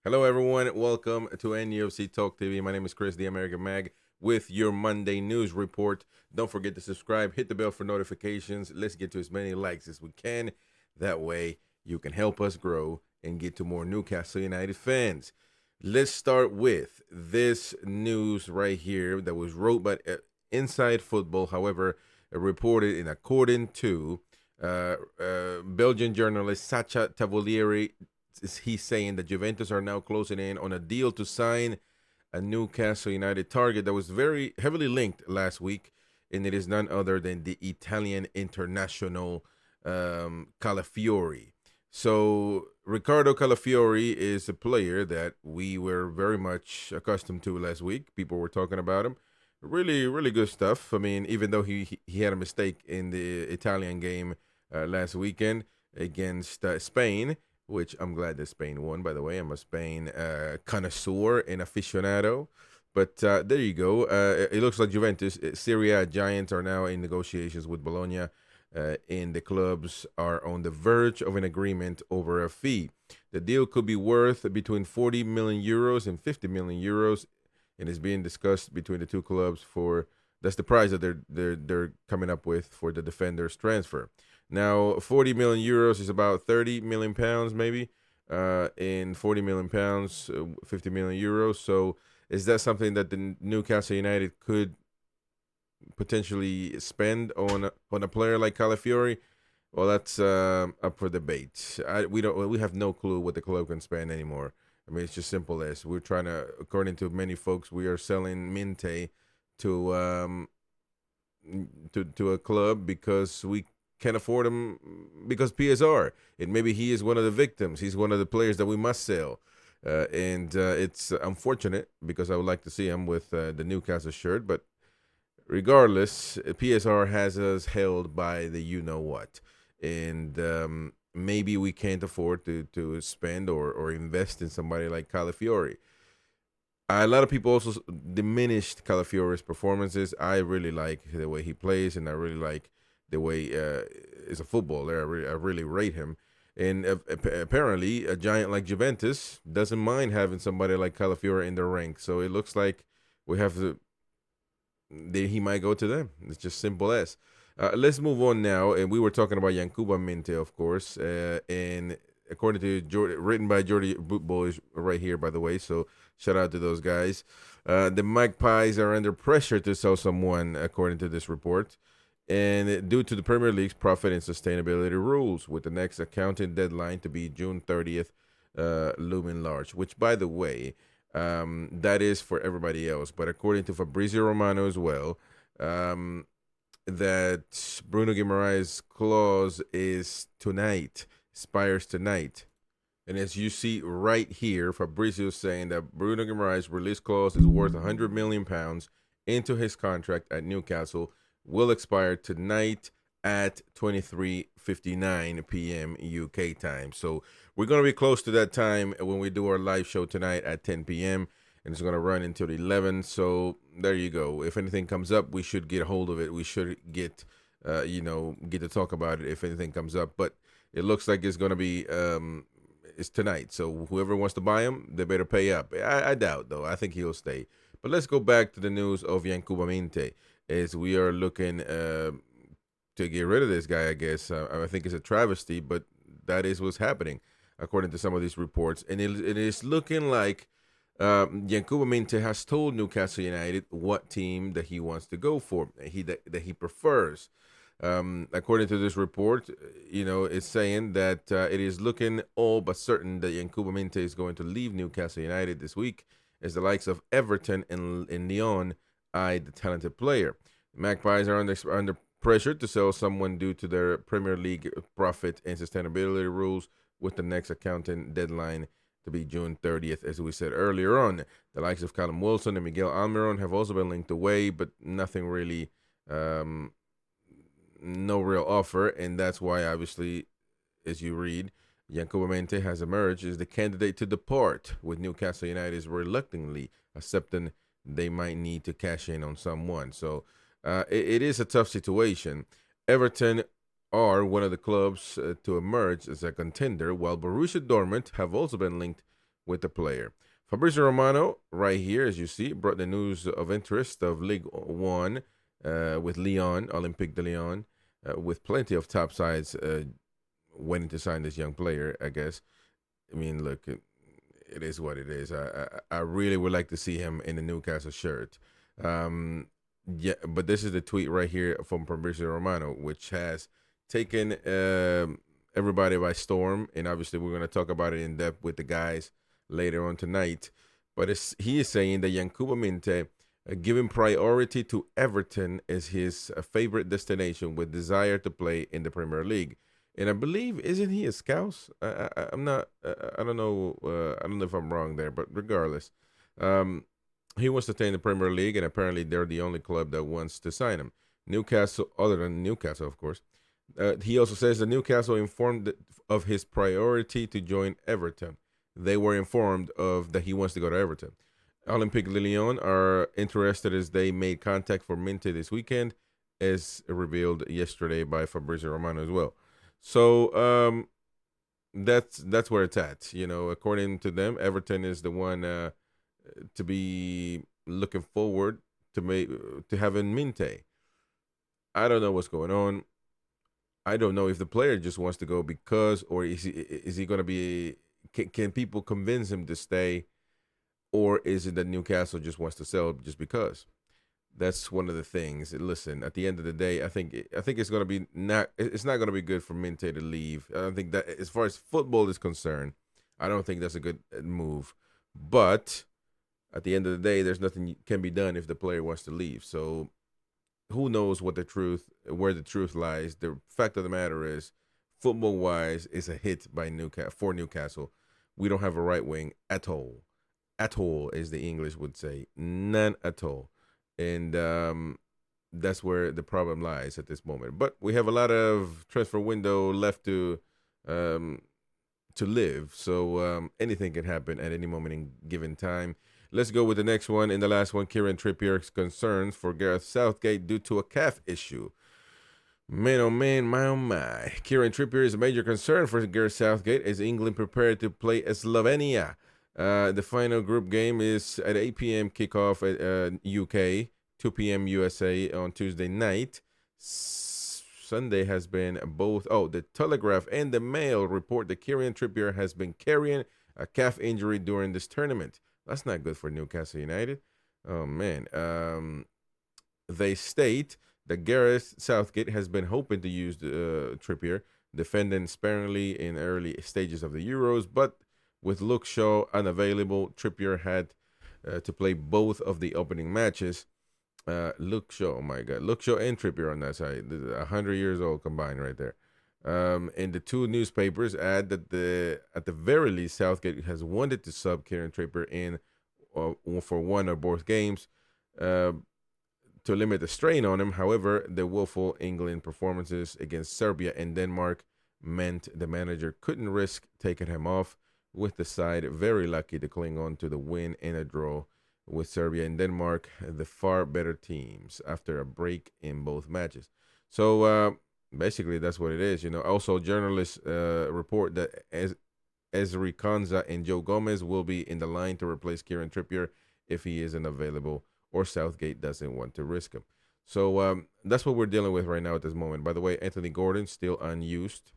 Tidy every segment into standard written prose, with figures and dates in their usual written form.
Hello, everyone. Welcome to NUFC Talk TV. My name is Chris, the American Mag, with your Monday news report. Don't forget to subscribe, hit the bell for notifications. Let's get to as many likes as we can. That way, you can help us grow and get to more Newcastle United fans. Let's start with this news right here that was wrote by Inside Football, however, reported in according to Belgian journalist Sacha Tavolieri. He's saying that Juventus are now closing in on a deal to sign a Newcastle United target that was very heavily linked last week, and it is none other than the Italian international Calafiori. So Riccardo Calafiori is a player that we were very much accustomed to last week. People were talking about him. Really, really good stuff. I mean, even though he had a mistake in the Italian game last weekend against Spain, which I'm glad that Spain won, by the way. I'm a Spain connoisseur and aficionado. But there you go. It looks like Juventus, Serie A giants, are now in negotiations with Bologna, and the clubs are on the verge of an agreement over a fee. The deal could be worth between 40 million euros and 50 million euros, and is being discussed between the two clubs for. That's the price that they're coming up with for the defender's transfer. Now, 40 million euros is about 30 million pounds, maybe, and 40 million pounds, 50 million euros. So, is that something that the Newcastle United could potentially spend on a player like Calafiori? Well, that's up for debate. We have no clue what the club can spend anymore. I mean, it's just simple as we're trying to, according to many folks, we are selling Minteh to to a club because we can't afford him because PSR, and maybe he is one of the victims. He's one of the players that we must sell, and it's unfortunate because I would like to see him with the Newcastle shirt. But regardless, PSR has us held by the you know what, and maybe we can't afford to spend or invest in somebody like Calafiori. A lot of people also diminished Calafiori's performances. I really like the way he plays, and I really like the way is a footballer. I really rate him. And apparently, a giant like Juventus doesn't mind having somebody like Calafiori in their ranks. So it looks like we have to. He might go to them. It's just simple as. Let's move on now. And we were talking about Yankuba Minteh, of course. And according to written by Jordi Bootboys right here, by the way. So shout out to those guys. The Magpies are under pressure to sell someone, according to this report, and due to the Premier League's profit and sustainability rules, with the next accounting deadline to be June 30th, looming large. Which, by the way, that is for everybody else. But according to Fabrizio Romano as well, that Bruno Guimaraes' clause is tonight, expires tonight. And as you see right here, Fabrizio is saying that Bruno Guimaraes' release clause is worth £100 million into his contract at Newcastle, will expire tonight at 23:59 p.m. UK time. So we're going to be close to that time when we do our live show tonight at 10 p.m. and it's going to run until 11. So there you go. If anything comes up, we should get a hold of it. We should get, get to talk about it if anything comes up. But it looks like it's going to be it's tonight. So whoever wants to buy him, they better pay up. I doubt, though. I think he'll stay. But let's go back to the news of Yankuba Minteh, as we are looking to get rid of this guy, I guess. I think it's a travesty, but that is what's happening, according to some of these reports. And it is looking like Yankuba Minteh has told Newcastle United what team that he wants to go for, that he prefers. According to this report, it's saying that it is looking all but certain that Yankuba Minteh is going to leave Newcastle United this week, as the likes of Everton and Lyon eyed the talented player. The Magpies are under pressure to sell someone due to their Premier League profit and sustainability rules, with the next accounting deadline to be June 30th, as we said earlier on. The likes of Callum Wilson and Miguel Almiron have also been linked away, but nothing really, no real offer, and that's why, obviously, as you read, Yankuba Minteh has emerged as the candidate to depart, with Newcastle United reluctantly accepting they might need to cash in on someone. So it is a tough situation. Everton are one of the clubs to emerge as a contender, while Borussia Dortmund have also been linked with the player. Fabrizio Romano, right here, as you see, brought the news of interest of Ligue 1 with Lyon, Olympique de Lyon, with plenty of top sides waiting to sign this young player, I guess. I mean, look, it is what it is. I really would like to see him in the Newcastle shirt. Yeah, but this is the tweet right here from Fabrizio Romano, which has taken everybody by storm. And obviously, we're going to talk about it in depth with the guys later on tonight. But he is saying that Yankuba Minteh, giving priority to Everton as his favorite destination with desire to play in the Premier League. And I believe, isn't he a Scouse? I'm not. I don't know. I don't know if I'm wrong there, but regardless, he wants to stay in the Premier League, and apparently they're the only club that wants to sign him. Newcastle, other than Newcastle, of course. He also says that Newcastle informed of his priority to join Everton. They were informed of that he wants to go to Everton. Olympique Lyon are interested as they made contact for Minteh this weekend, as revealed yesterday by Fabrizio Romano as well. So that's where it's at. You know, according to them, Everton is the one to be looking forward to having Minteh. I don't know what's going on. I don't know if the player just wants to go because, or is he going to be? Can people convince him to stay, or is it that Newcastle just wants to sell just because? That's one of the things. Listen, at the end of the day, I think it's going to be it's not going to be good for Minteh to leave. I don't think that, as far as football is concerned, I don't think that's a good move. But at the end of the day, there's nothing can be done if the player wants to leave. So who knows where the truth lies? The fact of the matter is, football-wise, it's a hit by Newcastle. We don't have a right wing at all. At all, as the English would say. None at all. And that's where the problem lies at this moment. But we have a lot of transfer window left to live. So anything can happen at any moment in given time. Let's go with the next one. In the last one, Kieran Trippier's concerns for Gareth Southgate due to a calf issue. Man, oh man, my oh my. Kieran Trippier is a major concern for Gareth Southgate as England prepared to play Slovenia. The final group game is at 8 p.m. kickoff at UK, 2 p.m. USA on Tuesday night. Sunday has been both. Oh, the Telegraph and the Mail report that Kieran Trippier has been carrying a calf injury during this tournament. That's not good for Newcastle United. Oh, man. They state that Gareth Southgate has been hoping to use Trippier, defending sparingly in early stages of the Euros, but with Luke Shaw unavailable, Trippier had to play both of the opening matches. Luke Shaw, oh my God. Luke Shaw and Trippier on that side. 100 years old combined right there. And the two newspapers add that at the very least, Southgate has wanted to sub Kieran Trippier in for one or both games to limit the strain on him. However, the woeful England performances against Serbia and Denmark meant the manager couldn't risk taking him off, with the side very lucky to cling on to the win and a draw with Serbia and Denmark, the far better teams, after a break in both matches. So basically, that's what it is. You know, also journalists report that Ezri Konsa and Joe Gomez will be in the line to replace Kieran Trippier if he isn't available or Southgate doesn't want to risk him. So that's what we're dealing with right now at this moment. By the way, Anthony Gordon still unused.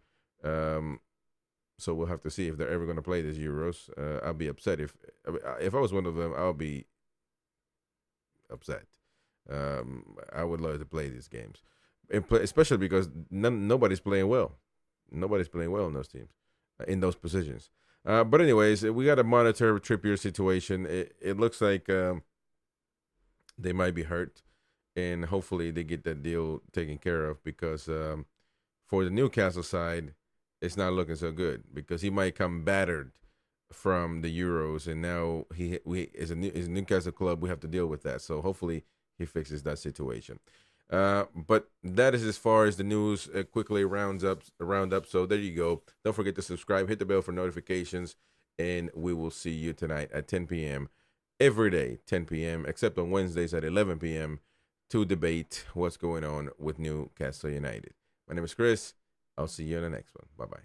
So we'll have to see if they're ever going to play this Euros. I'll be upset if I was one of them. I'll be upset. I would love to play these games, especially because nobody's playing well. Nobody's playing well in those teams, in those positions. But anyways, we got to monitor Trippier's situation. It looks like they might be hurt, and hopefully they get that deal taken care of, because for the Newcastle side, it's not looking so good, because he might come battered from the Euros, and now we as a Newcastle club, we have to deal with that. So hopefully he fixes that situation. But that is as far as the news quickly round up. So there you go. Don't forget to subscribe, hit the bell for notifications, and we will see you tonight at 10 p.m. every day, 10 p.m. except on Wednesdays at 11 p.m. to debate what's going on with Newcastle United. My name is Chris. I'll see you in the next one. Bye-bye.